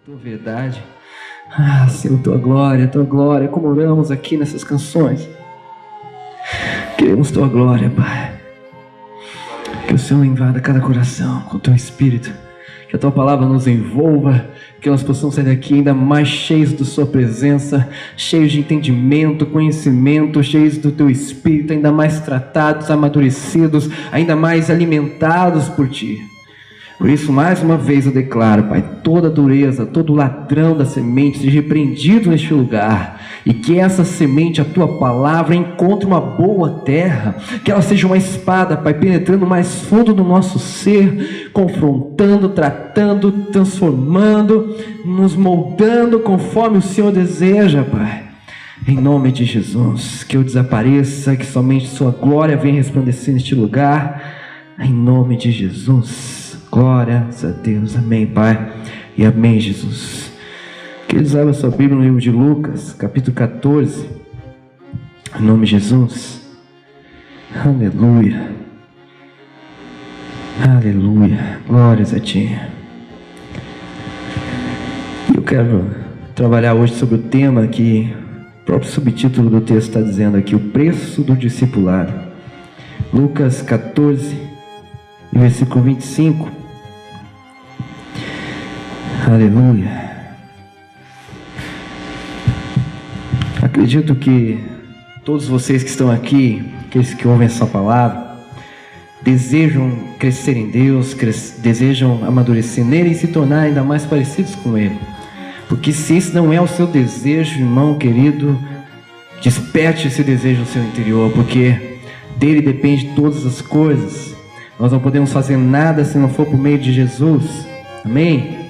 Tua verdade. Senhor, tua glória, como oramos aqui nessas canções. Queremos tua glória, Pai. Que o Senhor invada cada coração com o teu Espírito. Que a tua palavra nos envolva. Que nós possamos sair daqui ainda mais cheios da sua presença, cheios de entendimento, conhecimento, cheios do teu Espírito, ainda mais tratados, amadurecidos, ainda mais alimentados por ti. Por isso, mais uma vez eu declaro, Pai, toda dureza, todo ladrão da semente seja repreendido neste lugar, e que essa semente, a tua palavra, encontre uma boa terra, que ela seja uma espada, Pai, penetrando mais fundo no nosso ser, confrontando, tratando, transformando, nos moldando conforme o Senhor deseja, Pai. Em nome de Jesus, que eu desapareça, que somente sua glória venha resplandecer neste lugar, em nome de Jesus. Glórias a Deus, amém, Pai, e amém, Jesus. Queridos, abra sua Bíblia no livro de Lucas, capítulo 14, em nome de Jesus. Aleluia, aleluia, glórias a Ti. Eu quero trabalhar hoje sobre o tema que o próprio subtítulo do texto está dizendo aqui, o preço do discipulado. Lucas 14, versículo 25. Aleluia. Acredito que todos vocês que estão aqui, aqueles que ouvem essa palavra, desejam crescer em Deus, desejam amadurecer nele e se tornar ainda mais parecidos com Ele. Porque se esse não é o seu desejo, irmão querido, desperte esse desejo no seu interior, porque dele depende todas as coisas. Nós não podemos fazer nada se não for por meio de Jesus. Amém?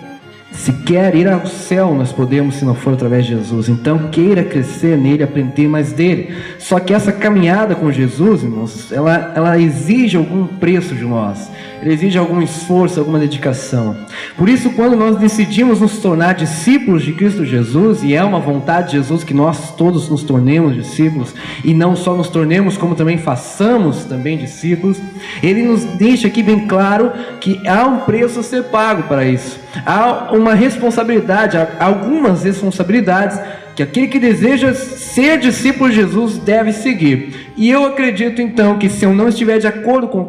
Se quer ir ao céu, nós podemos se não for através de Jesus. Então queira crescer nele, aprender mais dele. Só que essa caminhada com Jesus, irmãos, ela exige algum preço de nós. Ela exige algum esforço, alguma dedicação. Por isso, quando nós decidimos nos tornar discípulos de Cristo Jesus, e é uma vontade de Jesus que nós todos nos tornemos discípulos, e não só nos tornemos, como também façamos também discípulos, Ele nos deixa aqui bem claro que há um preço a ser pago para isso. Há uma responsabilidade, há algumas responsabilidades que aquele que deseja ser discípulo de Jesus deve seguir. E eu acredito então que se eu não estiver de acordo com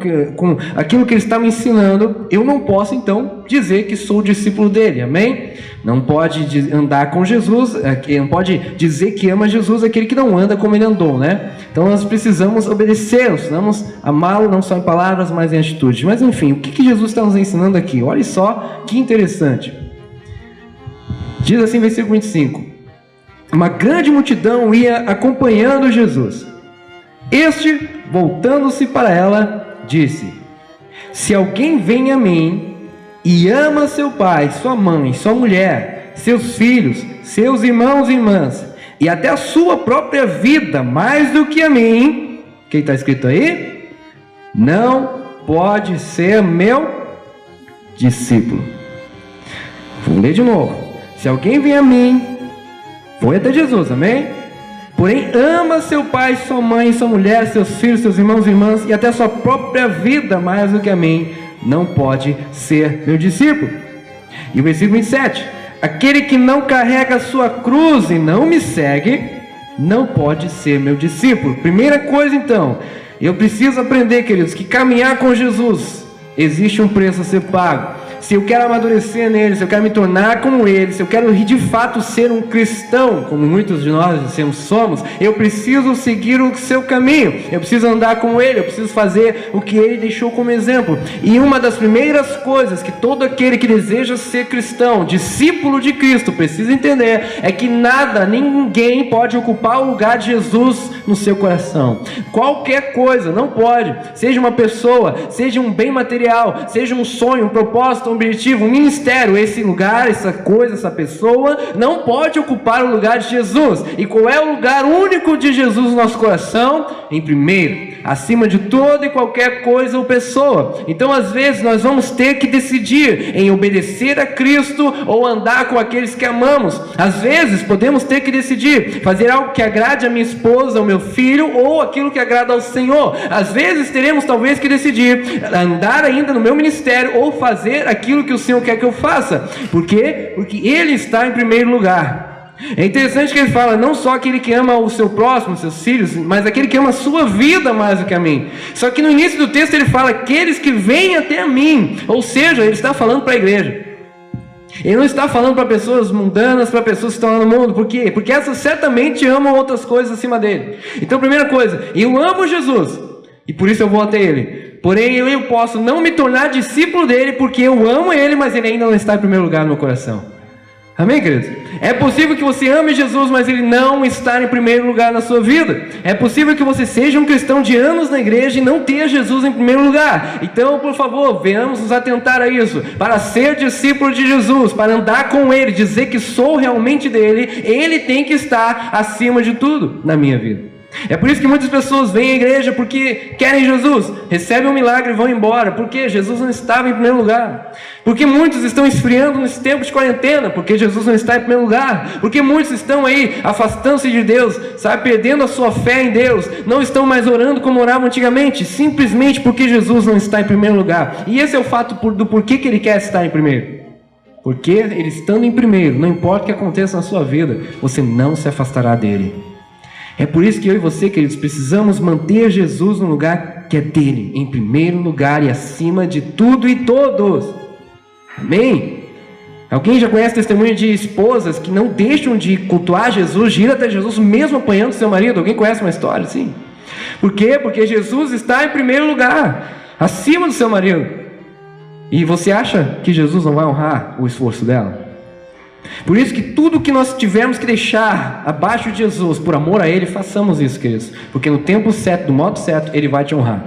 aquilo que ele está me ensinando, eu não posso então dizer que sou discípulo dele, amém? Não pode andar com Jesus, não pode dizer que ama Jesus aquele que não anda como ele andou, né? Então nós precisamos obedecer, precisamos amá-lo não só em palavras, mas em atitude. Mas enfim, o que Jesus está nos ensinando aqui? Olha só que interessante. Diz assim, versículo 25. Uma grande multidão ia acompanhando Jesus. Este, voltando-se para ela, disse: se alguém vem a mim e ama seu pai, sua mãe, sua mulher, seus filhos, seus irmãos e irmãs, e até a sua própria vida, mais do que a mim, o que está escrito aí? Não pode ser meu discípulo. Vou ler de novo. Se alguém vem a mim, foi até Jesus, amém? Porém, ama seu pai, sua mãe, sua mulher, seus filhos, seus irmãos e irmãs, e até sua própria vida, mais do que a mim, não pode ser meu discípulo. E o versículo 27. Aquele que não carrega a sua cruz e não me segue, não pode ser meu discípulo. Primeira coisa então, eu preciso aprender, queridos, que caminhar com Jesus, existe um preço a ser pago. Se eu quero amadurecer nele, se eu quero me tornar como ele, se eu quero de fato ser um cristão, como muitos de nós somos, eu preciso seguir o seu caminho, eu preciso andar como ele, eu preciso fazer o que ele deixou como exemplo. E uma das primeiras coisas que todo aquele que deseja ser cristão, discípulo de Cristo, precisa entender, é que nada, ninguém pode ocupar o lugar de Jesus no seu coração. Qualquer coisa, não pode, seja uma pessoa, seja um bem material, seja um sonho, um propósito, um objetivo, um ministério, esse lugar, essa coisa, essa pessoa não pode ocupar o lugar de Jesus. E qual é o lugar único de Jesus no nosso coração? Em primeiro, acima de toda e qualquer coisa ou pessoa. Então às vezes nós vamos ter que decidir em obedecer a Cristo ou andar com aqueles que amamos. Às vezes podemos ter que decidir fazer algo que agrade a minha esposa, ao meu filho, ou aquilo que agrada ao Senhor. Às vezes teremos talvez que decidir andar ainda no meu ministério ou fazer aquilo que o Senhor quer que eu faça. Por quê? Porque Ele está em primeiro lugar. É interessante que ele fala, não só aquele que ama o seu próximo, seus filhos, mas aquele que ama a sua vida mais do que a mim. Só que no início do texto ele fala, aqueles que vêm até a mim. Ou seja, ele está falando para a igreja. Ele não está falando para pessoas mundanas, para pessoas que estão lá no mundo. Por quê? Porque essas certamente amam outras coisas acima dele. Então, primeira coisa, eu amo Jesus, e por isso eu vou até ele. Porém, eu posso não me tornar discípulo dele, porque eu amo ele, mas ele ainda não está em primeiro lugar no meu coração. Amém, queridos? É possível que você ame Jesus, mas ele não está em primeiro lugar na sua vida. É possível que você seja um cristão de anos na igreja e não tenha Jesus em primeiro lugar. Então, por favor, venhamos nos atentar a isso. Para ser discípulo de Jesus, para andar com ele, dizer que sou realmente dele, ele tem que estar acima de tudo na minha vida. É por isso que muitas pessoas vêm à igreja porque querem Jesus, recebem um milagre e vão embora, porque Jesus não estava em primeiro lugar. Porque muitos estão esfriando nesse tempo de quarentena, porque Jesus não está em primeiro lugar. Porque muitos estão aí afastando-se de Deus, sabe, perdendo a sua fé em Deus, não estão mais orando como oravam antigamente, simplesmente porque Jesus não está em primeiro lugar. E esse é o fato do porquê que ele quer estar em primeiro. Porque ele estando em primeiro, não importa o que aconteça na sua vida, você não se afastará dele. É por isso que eu e você, queridos, precisamos manter Jesus no lugar que é dele, em primeiro lugar e acima de tudo e todos. Amém? Alguém já conhece testemunho de esposas que não deixam de cultuar Jesus, de ir até Jesus mesmo apanhando seu marido? Alguém conhece uma história assim? Por quê? Porque Jesus está em primeiro lugar, acima do seu marido. E você acha que Jesus não vai honrar o esforço dela? Por isso que tudo que nós tivermos que deixar abaixo de Jesus, por amor a Ele, façamos isso, queridos. Porque no tempo certo, do modo certo, Ele vai te honrar.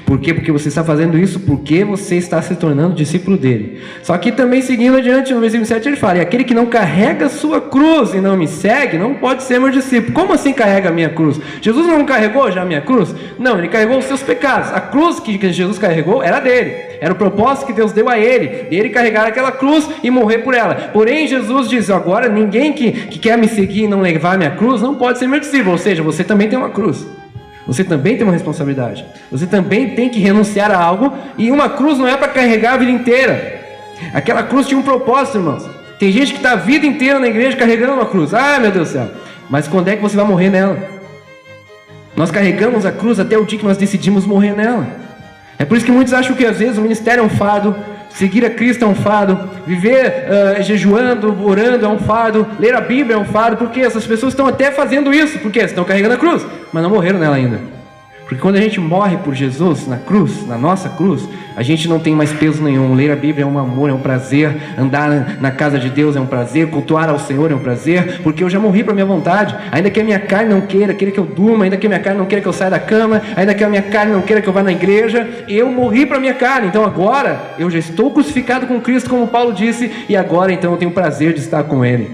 Por quê? Porque você está fazendo isso porque você está se tornando discípulo dele. Só que também seguindo adiante, no versículo 7 ele fala, e aquele que não carrega a sua cruz e não me segue, não pode ser meu discípulo. Como assim carrega a minha cruz? Jesus não carregou já a minha cruz? Não, ele carregou os seus pecados. A cruz que Jesus carregou era dele. Era o propósito que Deus deu a ele carregar aquela cruz e morrer por ela. Porém Jesus diz, agora ninguém que quer me seguir e não levar a minha cruz, não pode ser meu discípulo. Ou seja, você também tem uma cruz. Você também tem uma responsabilidade. Você também tem que renunciar a algo. E uma cruz não é para carregar a vida inteira. Aquela cruz tinha um propósito, irmãos. Tem gente que está a vida inteira na igreja carregando uma cruz. Ah, meu Deus do céu. Mas quando é que você vai morrer nela? Nós carregamos a cruz até o dia que nós decidimos morrer nela. É por isso que muitos acham que às vezes o ministério é um fardo, seguir a Cristo é um fardo, viver jejuando, orando é um fardo, ler a Bíblia é um fardo, porque essas pessoas estão até fazendo isso, porque estão carregando a cruz, mas não morreram nela ainda. Porque quando a gente morre por Jesus na cruz, na nossa cruz, a gente não tem mais peso nenhum. Ler a Bíblia é um amor, é um prazer. Andar na casa de Deus é um prazer. Cultuar ao Senhor é um prazer, porque eu já morri para a minha vontade. Ainda que a minha carne não queira que eu durma, ainda que a minha carne não queira que eu saia da cama, ainda que a minha carne não queira que eu vá na igreja, eu morri para a minha carne. Então agora eu já estou crucificado com Cristo, como Paulo disse, e agora então eu tenho o prazer de estar com Ele.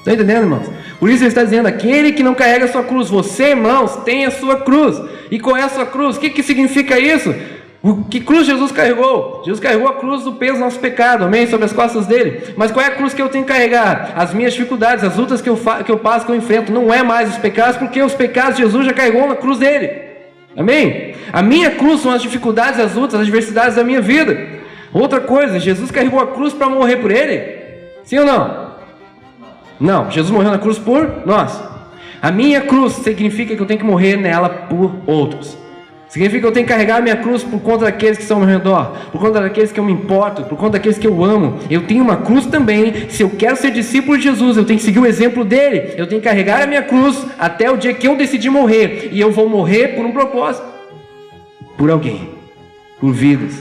Está entendendo, irmãos? Por isso ele está dizendo, aquele que não carrega a sua cruz, você, irmãos, tem a sua cruz. E qual é a sua cruz? O que significa isso? Que cruz Jesus carregou? Jesus carregou a cruz do peso do nosso pecado, amém? Sobre as costas dele. Mas qual é a cruz que eu tenho que carregar? As minhas dificuldades, as lutas que eu passo, que eu enfrento. Não é mais os pecados, porque os pecados Jesus já carregou na cruz dele. Amém? A minha cruz são as dificuldades, as lutas, as adversidades da minha vida. Outra coisa, Jesus carregou a cruz para morrer por ele? Sim ou não? Não, Jesus morreu na cruz por nós. A minha cruz significa que eu tenho que morrer nela por outros. Significa que eu tenho que carregar a minha cruz por conta daqueles que estão ao meu redor, por conta daqueles que eu me importo, por conta daqueles que eu amo. Eu tenho uma cruz também. Se eu quero ser discípulo de Jesus, eu tenho que seguir o exemplo dele. Eu tenho que carregar a minha cruz até o dia que eu decidir morrer. E eu vou morrer por um propósito, por alguém, por vidas.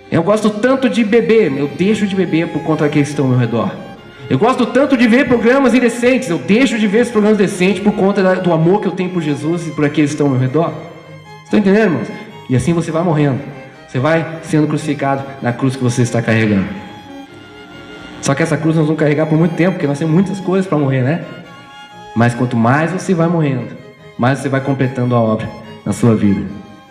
Eu gosto tanto de beber, eu deixo de beber por conta daqueles que estão ao meu redor. Eu gosto tanto de ver programas indecentes, eu deixo de ver esses programas decentes por conta do amor que eu tenho por Jesus e por aqueles que estão ao meu redor. Estão entendendo, irmãos? E assim você vai morrendo. Você vai sendo crucificado na cruz que você está carregando. Só que essa cruz nós vamos carregar por muito tempo, porque nós temos muitas coisas para morrer, né? Mas quanto mais você vai morrendo, mais você vai completando a obra na sua vida,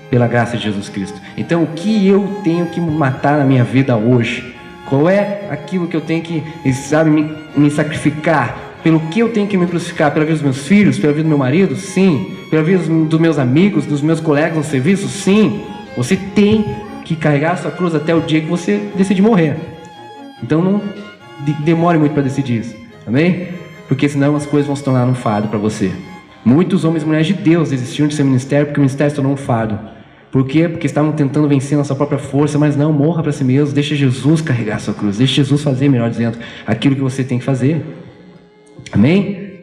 pela graça de Jesus Cristo. Então o que eu tenho que matar na minha vida hoje? Qual é aquilo que eu tenho que, sabe, me sacrificar? Pelo que eu tenho que me crucificar? Pela vida dos meus filhos? Pela vida do meu marido? Sim. Pela vida dos meus amigos, dos meus colegas no serviço? Sim. Você tem que carregar a sua cruz até o dia que você decidir morrer. Então não demore muito para decidir isso, amém? Porque senão as coisas vão se tornar um fardo para você. Muitos homens e mulheres de Deus desistiram de seu ministério porque o ministério se tornou um fardo. Por quê? Porque estavam tentando vencer na sua própria força, mas não, morra para si mesmo, deixa Jesus carregar a sua cruz, deixa Jesus fazer, melhor dizendo, aquilo que você tem que fazer. Amém?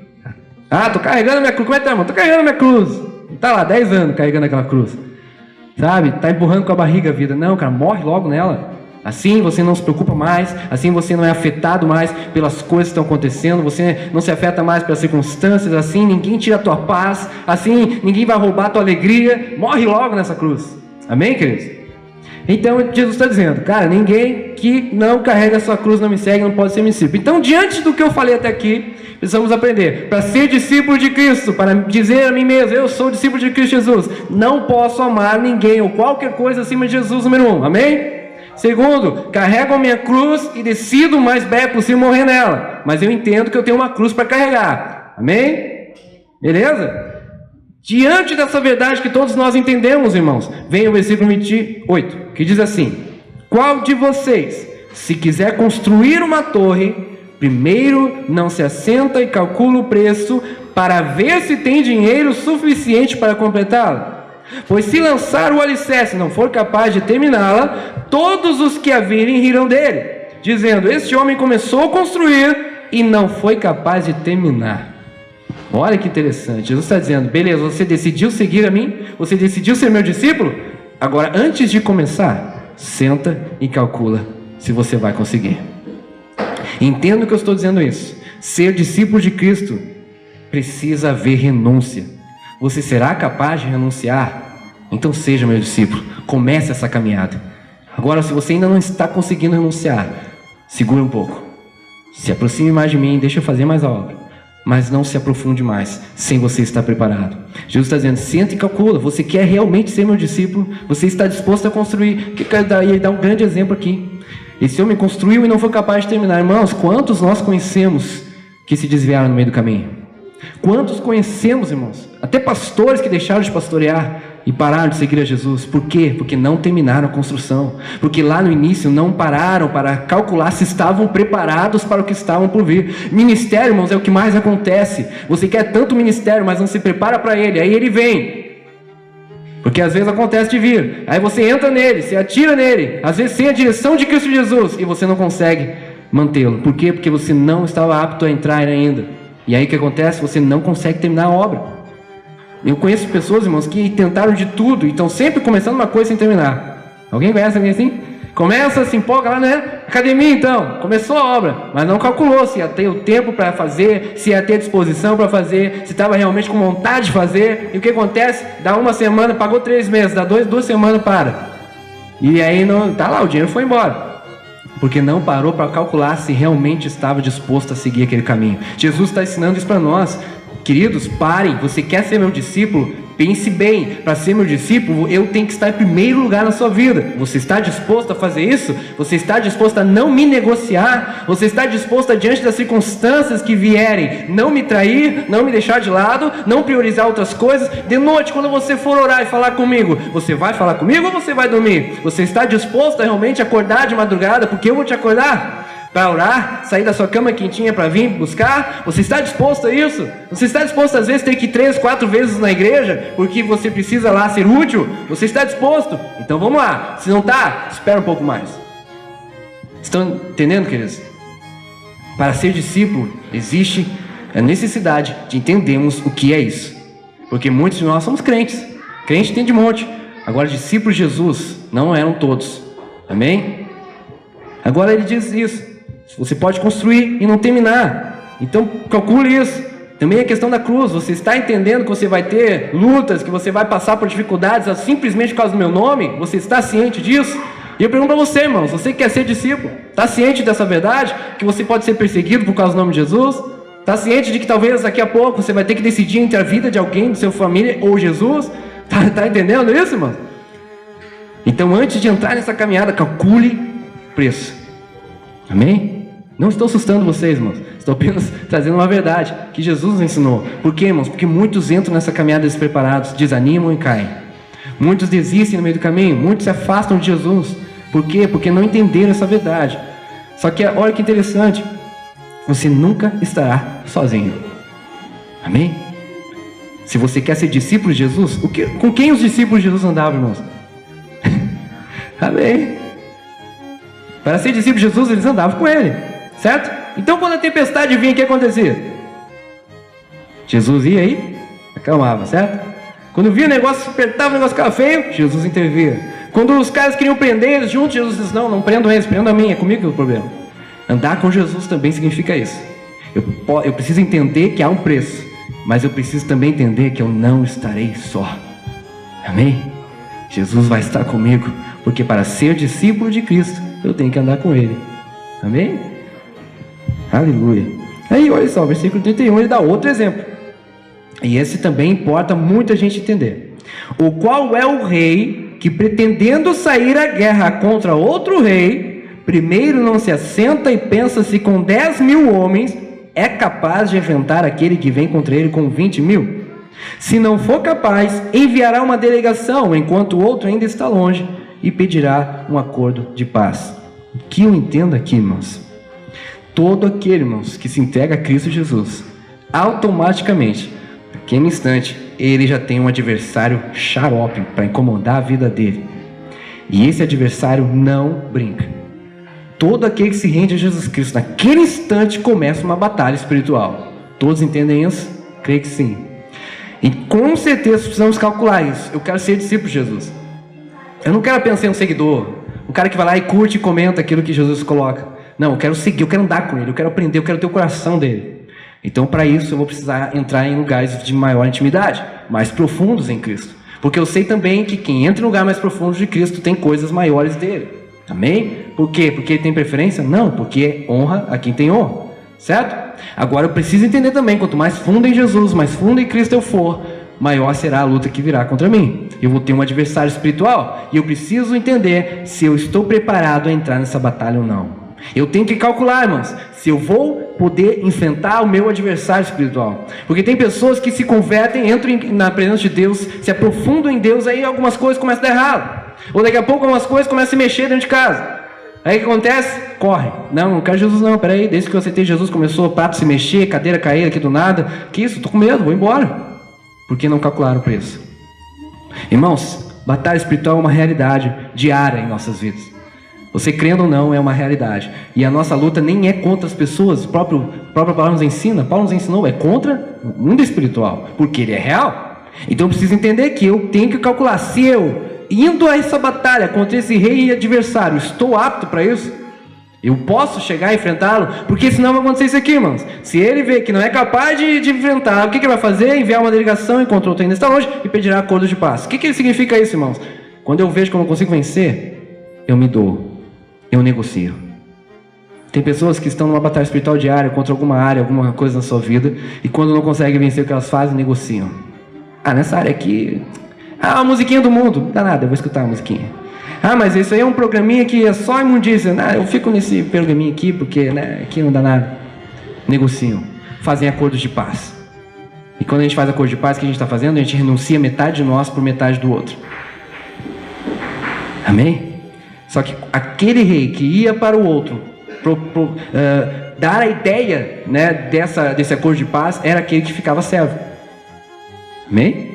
Ah, tô carregando a minha cruz, como é que tá, irmão? Tô carregando a minha cruz. Tá lá, 10 anos carregando aquela cruz. Sabe? Tá empurrando com a barriga a vida. Não, cara, morre logo nela. Assim você não se preocupa mais, assim você não é afetado mais pelas coisas que estão acontecendo, você não se afeta mais pelas circunstâncias, assim ninguém tira a tua paz, assim ninguém vai roubar a tua alegria. Morre logo nessa cruz. Amém, queridos? Então Jesus está dizendo, cara, ninguém que não carrega a sua cruz não me segue, não pode ser meu discípulo. Então, diante do que eu falei até aqui, precisamos aprender, para ser discípulo de Cristo, para dizer a mim mesmo, eu sou discípulo de Cristo Jesus, não posso amar ninguém ou qualquer coisa acima de Jesus, número 1, amém? Segundo, carrego a minha cruz e decido o mais breve possível morrer nela, mas eu entendo que eu tenho uma cruz para carregar, amém? Beleza? Diante dessa verdade que todos nós entendemos, irmãos, vem o versículo 28, que diz assim, qual de vocês, se quiser construir uma torre, primeiro não se assenta e calcula o preço para ver se tem dinheiro suficiente para completá-la? Pois se lançar o alicerce e não for capaz de terminá-la, todos os que a virem rirão dele, dizendo, este homem começou a construir e não foi capaz de terminar. Olha que interessante, Jesus está dizendo, beleza, você decidiu seguir a mim, você decidiu ser meu discípulo, agora antes de começar, senta e calcula se você vai conseguir. Entendo que eu estou dizendo isso, ser discípulo de Cristo precisa haver renúncia. Você será capaz de renunciar? Então seja meu discípulo, comece essa caminhada. Agora, se você ainda não está conseguindo renunciar, segura um pouco, se aproxime mais de mim, deixa eu fazer mais a obra, mas não se aprofunde mais, sem você estar preparado. Jesus está dizendo, senta e calcula, você quer realmente ser meu discípulo? Você está disposto a construir? Ele dá um grande exemplo aqui, esse homem construiu e não foi capaz de terminar. Irmãos, quantos nós conhecemos que se desviaram no meio do caminho? Quantos conhecemos, irmãos? Até pastores que deixaram de pastorear e pararam de seguir a Jesus. Por quê? Porque não terminaram a construção. Porque lá no início não pararam para calcular se estavam preparados para o que estavam por vir. Ministério, irmãos, é o que mais acontece. Você quer tanto ministério, mas não se prepara para ele. Aí ele vem. Porque às vezes acontece de vir. Aí você entra nele, se atira nele. Às vezes sem a direção de Cristo Jesus. E você não consegue mantê-lo. Por quê? Porque você não estava apto a entrar ainda. E aí o que acontece? Você não consegue terminar a obra. Eu conheço pessoas, irmãos, que tentaram de tudo e estão sempre começando uma coisa sem terminar. Alguém conhece alguém assim? Começa, se empolga lá, né? Academia então, começou a obra, mas não calculou se ia ter o tempo para fazer, se ia ter disposição para fazer, se estava realmente com vontade de fazer. E o que acontece? Dá uma semana, pagou 3 meses, dá 2 semanas, para. E aí não, tá lá, o dinheiro foi embora. Porque não parou para calcular se realmente estava disposto a seguir aquele caminho. Jesus está ensinando isso para nós. Queridos, parem, você quer ser meu discípulo? Pense bem, para ser meu discípulo, eu tenho que estar em primeiro lugar na sua vida. Você está disposto a fazer isso? Você está disposto a não me negociar? Você está disposto a, diante das circunstâncias que vierem, não me trair, não me deixar de lado, não priorizar outras coisas? De noite, quando você for orar e falar comigo, você vai falar comigo ou você vai dormir? Você está disposto a realmente acordar de madrugada, porque eu vou te acordar? Para orar, sair da sua cama quentinha para vir buscar? Você está disposto a isso? Você está disposto às vezes a ter que ir 3, 4 vezes na igreja porque você precisa lá ser útil? Você está disposto? Então vamos lá. Se não está, espera um pouco mais. Estão entendendo, queridos? Para ser discípulo existe a necessidade de entendermos o que é isso, porque muitos de nós somos crentes. Crente tem de monte. Agora discípulos de Jesus não eram todos. Amém? Agora ele diz isso. Você pode construir e não terminar. Então calcule isso. Também a questão da cruz. Você está entendendo que você vai ter lutas, que você vai passar por dificuldades simplesmente por causa do meu nome? Você está ciente disso? E eu pergunto para você, irmãos, você que quer ser discípulo, está ciente dessa verdade? Que você pode ser perseguido por causa do nome de Jesus? Está ciente de que talvez daqui a pouco você vai ter que decidir entre a vida de alguém, de sua família ou Jesus? Está entendendo isso, irmão? Então antes de entrar nessa caminhada, calcule o preço. Amém? Não estou assustando vocês, irmãos. Estou apenas trazendo uma verdade que Jesus nos ensinou. Por quê, irmãos? Porque muitos entram nessa caminhada despreparados, desanimam e caem. Muitos desistem no meio do caminho, muitos se afastam de Jesus. Por quê? Porque não entenderam essa verdade. Só que olha que interessante, você nunca estará sozinho. Amém? Se você quer ser discípulo de Jesus, com quem os discípulos de Jesus andavam, irmãos? Amém? Para ser discípulo de Jesus, eles andavam com ele, certo? Então quando a tempestade vinha, o que acontecia? Jesus ia aí, acalmava, certo? Quando via o negócio, apertava, o negócio ficava feio, Jesus intervia. Quando os caras queriam prender eles juntos, Jesus disse, não prendam eles, prendam a mim, é comigo que é o problema. Andar com Jesus também significa isso. Eu preciso entender que há um preço, mas eu preciso também entender que eu não estarei só. Amém? Jesus vai estar comigo, porque para ser discípulo de Cristo, eu tenho que andar com Ele. Amém? Aleluia. Aí, olha só, versículo 31, ele dá outro exemplo. E esse também importa muito a gente entender. O qual é o rei que, pretendendo sair à guerra contra outro rei, primeiro não se assenta e pensa se com 10.000 homens é capaz de enfrentar aquele que vem contra ele com 20.000? Se não for capaz, enviará uma delegação enquanto o outro ainda está longe e pedirá um acordo de paz. O que eu entendo aqui, irmãos? Todo aquele, irmãos, que se entrega a Cristo Jesus, automaticamente, naquele instante, ele já tem um adversário xarope para incomodar a vida dele. E esse adversário não brinca. Todo aquele que se rende a Jesus Cristo, naquele instante começa uma batalha espiritual. Todos entendem isso? Creio que sim. E com certeza precisamos calcular isso. Eu quero ser discípulo de Jesus. Eu não quero apenas ser um seguidor, um cara que vai lá e curte e comenta aquilo que Jesus coloca. Não, eu quero seguir, eu quero andar com ele, eu quero aprender, eu quero ter o coração dele. Então, para isso, eu vou precisar entrar em lugares de maior intimidade, mais profundos em Cristo. Porque eu sei também que quem entra em lugar mais profundo de Cristo tem coisas maiores dele. Amém? Por quê? Porque ele tem preferência? Não, porque honra a quem tem honra. Certo? Agora eu preciso entender também, quanto mais fundo em Jesus, mais fundo em Cristo eu for, maior será a luta que virá contra mim. Eu vou ter um adversário espiritual, e eu preciso entender se eu estou preparado a entrar nessa batalha ou não. Eu tenho que calcular, irmãos, se eu vou poder enfrentar o meu adversário espiritual. Porque tem pessoas que se convertem, entram na presença de Deus, se aprofundam em Deus, aí algumas coisas começam a dar errado. Ou daqui a pouco algumas coisas começam a se mexer dentro de casa. Aí o que acontece? Corre. Não quero Jesus não, peraí, desde que eu aceitei Jesus começou o prato se mexer, cadeira cair aqui do nada. Que isso? Tô com medo, vou embora. Porque não calcularam o preço. Irmãos, batalha espiritual é uma realidade diária em nossas vidas. Você crendo ou não, é uma realidade. E a nossa luta nem é contra as pessoas. A própria palavra nos ensina, Paulo nos ensinou, é contra o mundo espiritual, porque ele é real. Então eu preciso entender que eu tenho que calcular, se eu, indo a essa batalha contra esse rei e adversário, estou apto para isso? Eu posso chegar a enfrentá-lo? Porque senão vai acontecer isso aqui, irmãos. Se ele vê que não é capaz de enfrentar, o que ele vai fazer? Enviar uma delegação enquanto o outro ainda está longe e pedirá acordo de paz. O que significa isso, irmãos? Quando eu vejo que eu não consigo vencer, eu me dou. Eu negocio. Tem pessoas que estão numa batalha espiritual diária contra alguma área, alguma coisa na sua vida, e quando não conseguem vencer o que elas fazem, negociam. Nessa área aqui, a musiquinha do mundo, não dá nada, eu vou escutar a musiquinha. Mas isso aí é um programinha que é só imundícia. Eu fico nesse programinha aqui, porque aqui não dá nada. Negociam, fazem acordos de paz. E quando a gente faz acordo de paz, o que a gente está fazendo? A gente renuncia metade de nós por metade do outro. Amém? Só que aquele rei que ia para o outro dar a ideia, desse acordo de paz, era aquele que ficava servo. Amém?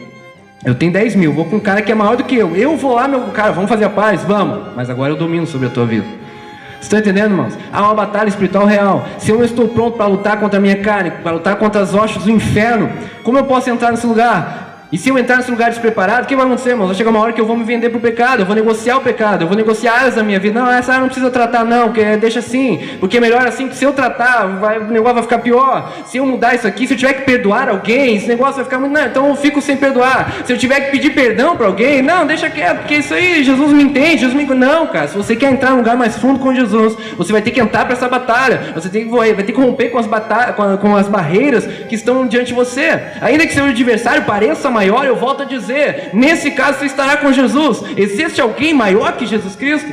Eu tenho 10.000, vou com um cara que é maior do que eu. Eu vou lá, meu cara, vamos fazer a paz? Vamos. Mas agora eu domino sobre a tua vida. Vocês estão entendendo, irmãos? Há uma batalha espiritual real. Se eu não estou pronto para lutar contra a minha carne, para lutar contra as hostes do inferno, como eu posso entrar nesse lugar? E se eu entrar nesse lugar despreparado, o que vai acontecer, irmãos? Vai chegar uma hora que eu vou me vender para o pecado, eu vou negociar o pecado, eu vou negociar áreas da minha vida. Não, essa área não precisa tratar não, deixa assim, porque é melhor assim, que se eu tratar, o negócio vai ficar pior. Se eu mudar isso aqui, se eu tiver que perdoar alguém, esse negócio vai ficar muito... Não, então eu fico sem perdoar. Se eu tiver que pedir perdão para alguém, não, deixa quieto, porque isso aí, Jesus me entende, Jesus me... Não, cara, se você quer entrar num lugar mais fundo com Jesus, você vai ter que entrar para essa batalha, você vai ter que romper com as barreiras que estão diante de você. Ainda que seu adversário pareça maior, eu volto a dizer, nesse caso você estará com Jesus. Existe alguém maior que Jesus Cristo?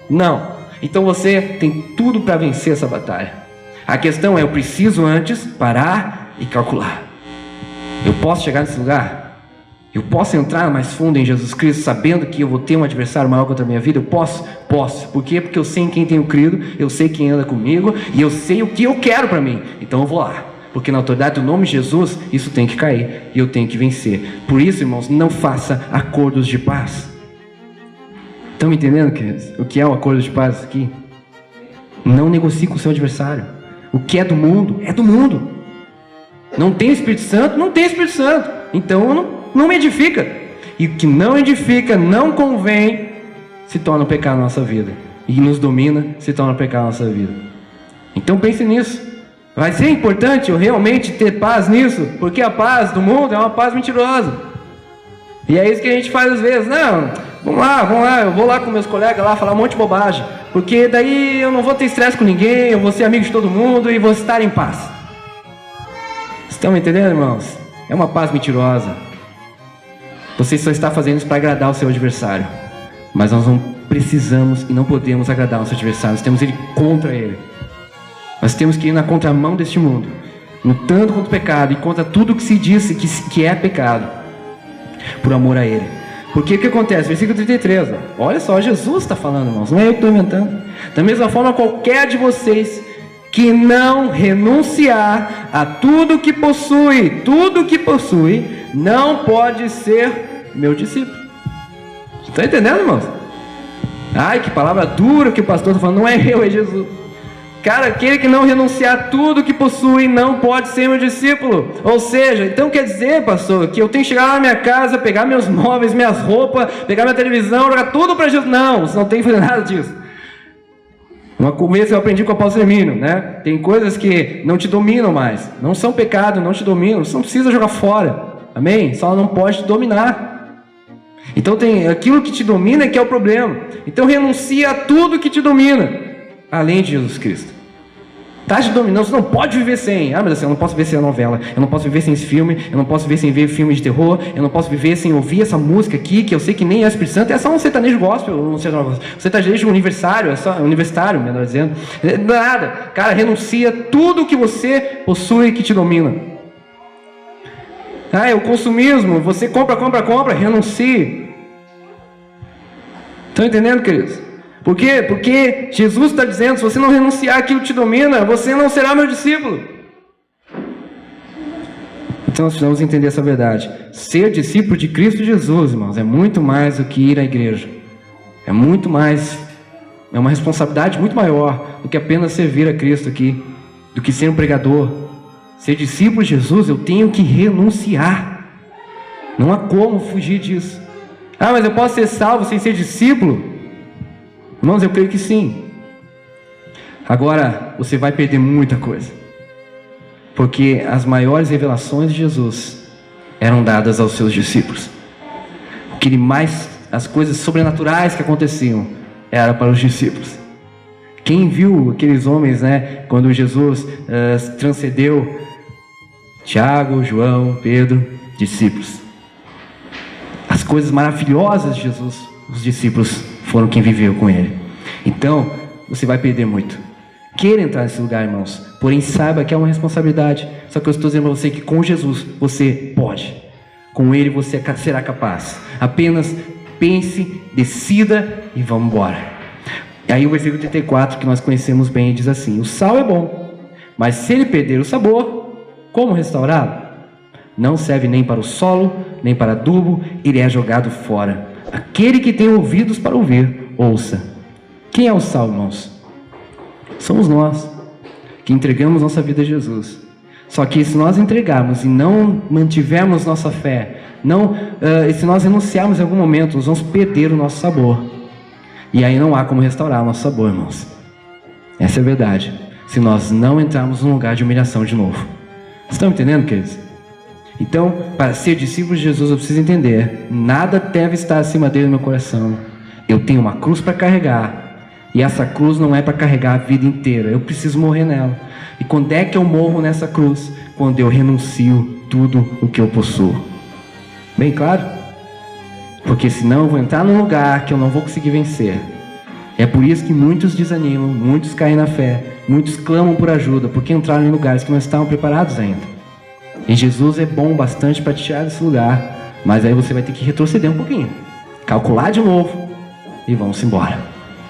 Não. Então você tem tudo para vencer essa batalha. A questão é, eu preciso antes parar e calcular. Eu posso chegar nesse lugar? Eu posso entrar mais fundo em Jesus Cristo sabendo que eu vou ter um adversário maior contra a minha vida? Eu posso? Posso. Por quê? Porque eu sei em quem tenho crido, eu sei quem anda comigo e eu sei o que eu quero para mim. Então eu vou lá. Porque na autoridade do nome de Jesus, isso tem que cair e eu tenho que vencer. Por isso, irmãos, não faça acordos de paz. Estão me entendendo, queridos? O que é o acordo de paz aqui? Não negocie com o seu adversário. O que é do mundo, é do mundo. Não tem Espírito Santo, não tem Espírito Santo. Então não me edifica. E o que não edifica, não convém, se torna um pecado na nossa vida. E nos domina, se torna um pecado na nossa vida. Então pense nisso. Vai ser importante eu realmente ter paz nisso, porque a paz do mundo é uma paz mentirosa. E é isso que a gente faz às vezes. Não, vamos lá, eu vou lá com meus colegas lá falar um monte de bobagem, porque daí eu não vou ter estresse com ninguém, eu vou ser amigo de todo mundo e vou estar em paz. Estão me entendendo, irmãos? É uma paz mentirosa. Você só está fazendo isso para agradar o seu adversário. Mas nós não precisamos e não podemos agradar o nosso adversário. Nós temos que ir contra ele. Nós temos que ir na contramão deste mundo, lutando contra o pecado e contra tudo que se diz que é pecado, por amor a ele. Porque o que acontece? Versículo 33, olha só, Jesus está falando, irmãos, não é eu que estou inventando. Da mesma forma, qualquer de vocês que não renunciar a tudo que possui, não pode ser meu discípulo. Está entendendo, irmãos? Ai, que palavra dura que o pastor está falando. Não é eu, é Jesus. Cara, aquele que não renunciar a tudo que possui não pode ser meu discípulo. Ou seja, então quer dizer, pastor, que eu tenho que chegar lá na minha casa, pegar meus móveis, minhas roupas, pegar minha televisão, jogar tudo para Jesus? Não, você não tem que fazer nada disso. Uma coisa eu aprendi com o Paulo Sermino, né? Tem coisas que não te dominam mais, não são pecado, não te dominam, você não precisa jogar fora, amém? Só não pode te dominar. Então tem aquilo que te domina que é o problema. Então renuncia a tudo que te domina, além de Jesus Cristo. Está te dominando, você não pode viver sem. Mas assim, eu não posso viver sem a novela, eu não posso viver sem esse filme, eu não posso viver sem ver filme de terror, eu não posso viver sem ouvir essa música aqui, que eu sei que nem é Espírito Santo, é só um sertanejo gospel, um sertanejo universitário, é só universitário, melhor dizendo. Nada, cara, renuncia tudo que você possui que te domina. É o consumismo, você compra, renuncie. Estão entendendo, queridos? Por quê? Porque Jesus está dizendo, se você não renunciar àquilo que te domina, você não será meu discípulo. Então nós precisamos entender essa verdade. Ser discípulo de Cristo Jesus, irmãos, é muito mais do que ir à igreja. É muito mais, é uma responsabilidade muito maior do que apenas servir a Cristo aqui, do que ser um pregador. Ser discípulo de Jesus, eu tenho que renunciar. Não há como fugir disso. Mas eu posso ser salvo sem ser discípulo? Irmãos, eu creio que sim. Agora, você vai perder muita coisa. Porque as maiores revelações de Jesus eram dadas aos seus discípulos. As coisas sobrenaturais que aconteciam era para os discípulos. Quem viu aqueles homens, né, quando Jesus transcendeu? Tiago, João, Pedro, discípulos. As coisas maravilhosas de Jesus, os discípulos foram quem viveu com ele. Então, você vai perder muito. Queira entrar nesse lugar, irmãos. Porém, saiba que é uma responsabilidade. Só que eu estou dizendo para você que com Jesus, você pode. Com ele, você será capaz. Apenas pense, decida e vamos embora. E aí o versículo 34, que nós conhecemos bem, diz assim: o sal é bom, mas se ele perder o sabor, como restaurá-lo? Não serve nem para o solo, nem para adubo, ele é jogado fora. Aquele que tem ouvidos para ouvir, ouça. Quem é o sal, irmãos? Somos nós, que entregamos nossa vida a Jesus. Só que se nós entregarmos e não mantivermos nossa fé, se nós renunciarmos em algum momento, nós vamos perder o nosso sabor. E aí não há como restaurar o nosso sabor, irmãos. Essa é a verdade. Se nós não entrarmos num lugar de humilhação de novo. Estão entendendo, queridos? Então, para ser discípulo de Jesus, eu preciso entender: nada deve estar acima dele no meu coração. Eu tenho uma cruz para carregar, e essa cruz não é para carregar a vida inteira. Eu preciso morrer nela. E quando é que eu morro nessa cruz? Quando eu renuncio tudo o que eu possuo. Bem claro? Porque senão eu vou entrar num lugar que eu não vou conseguir vencer. É por isso que muitos desanimam, muitos caem na fé, muitos clamam por ajuda, porque entraram em lugares que não estavam preparados ainda. E Jesus é bom bastante para te tirar desse lugar, Mas aí você vai ter que retroceder um pouquinho, calcular de novo e vamos embora.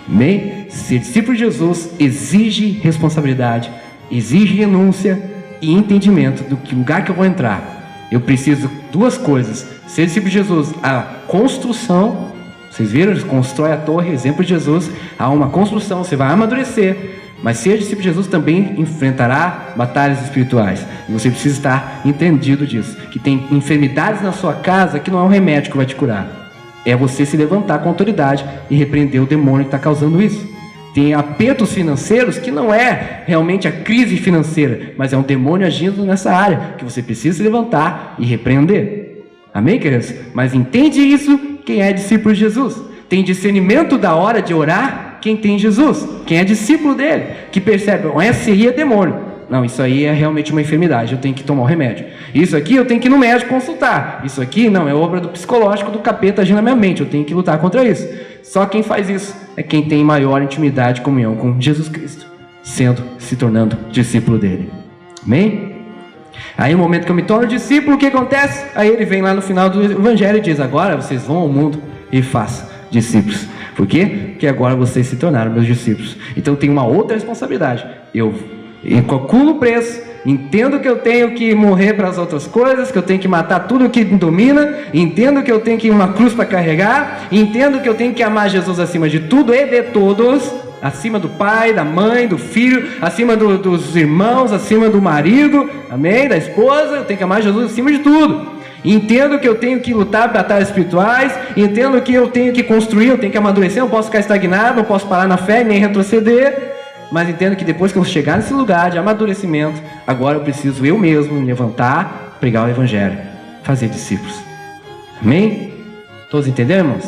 Amém? Ser discípulo de Jesus exige responsabilidade, exige renúncia e entendimento do que lugar que eu vou entrar. Eu preciso duas coisas: ser discípulo de Jesus, a construção. Vocês viram? Ele constrói a torre, exemplo de Jesus. Há uma construção, você vai amadurecer. Mas ser discípulo de Jesus também enfrentará batalhas espirituais. E você precisa estar entendido disso. Que tem enfermidades na sua casa que não é um remédio que vai te curar. É você se levantar com autoridade e repreender o demônio que está causando isso. Tem apertos financeiros que não é realmente a crise financeira, mas é um demônio agindo nessa área, que você precisa se levantar e repreender. Amém, queridos? Mas entende isso quem é discípulo de Jesus. Tem discernimento da hora de orar quem tem Jesus, quem é discípulo dele, que percebe, esse aí é demônio. Não, isso aí é realmente uma enfermidade, eu tenho que tomar o remédio. Isso aqui eu tenho que ir no médico consultar. Isso aqui não, é obra do psicológico do capeta agindo na minha mente, eu tenho que lutar contra isso. Só quem faz isso é quem tem maior intimidade e comunhão com Jesus Cristo, se tornando discípulo dele. Amém? Aí no momento que eu me torno discípulo, o que acontece? Aí ele vem lá no final do evangelho e diz: agora vocês vão ao mundo e façam discípulos. Por quê? Porque agora vocês se tornaram meus discípulos. Então tem uma outra responsabilidade. Eu calculo o preço, entendo que eu tenho que morrer para as outras coisas, que eu tenho que matar tudo que me domina, entendo que eu tenho que ir uma cruz para carregar, entendo que eu tenho que amar Jesus acima de tudo e de todos, acima do pai, da mãe, do filho, acima dos irmãos, acima do marido, amém? Da esposa. Eu tenho que amar Jesus acima de tudo. Entendo que eu tenho que lutar batalhas espirituais, entendo que eu tenho que construir, eu tenho que amadurecer, não posso ficar estagnado, não posso parar na fé nem retroceder, mas entendo que depois que eu chegar nesse lugar de amadurecimento, agora eu preciso eu mesmo me levantar, pregar o evangelho, fazer discípulos. Amém? Todos entenderam, irmãos?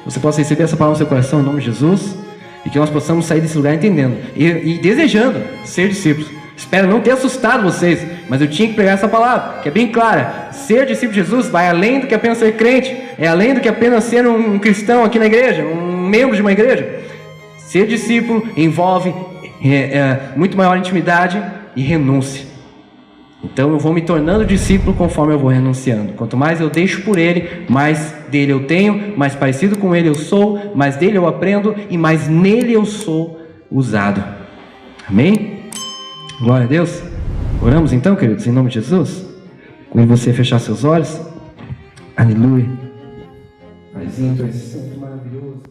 Você possa receber essa palavra no seu coração em nome de Jesus, e que nós possamos sair desse lugar entendendo e desejando ser discípulos. Espero não ter assustado vocês, mas eu tinha que pregar essa palavra, que é bem clara. Ser discípulo de Jesus vai além do que apenas ser crente, é além do que apenas ser um cristão aqui na igreja, um membro de uma igreja. Ser discípulo envolve muito maior intimidade e renúncia. Então eu vou me tornando discípulo conforme eu vou renunciando. Quanto mais eu deixo por ele, mais dele eu tenho, mais parecido com ele eu sou, mais dele eu aprendo e mais nele eu sou usado. Amém? Glória a Deus. Oramos então, queridos, em nome de Jesus. Quando você fechar seus olhos. Aleluia. Paizinho, tu és sempre maravilhoso.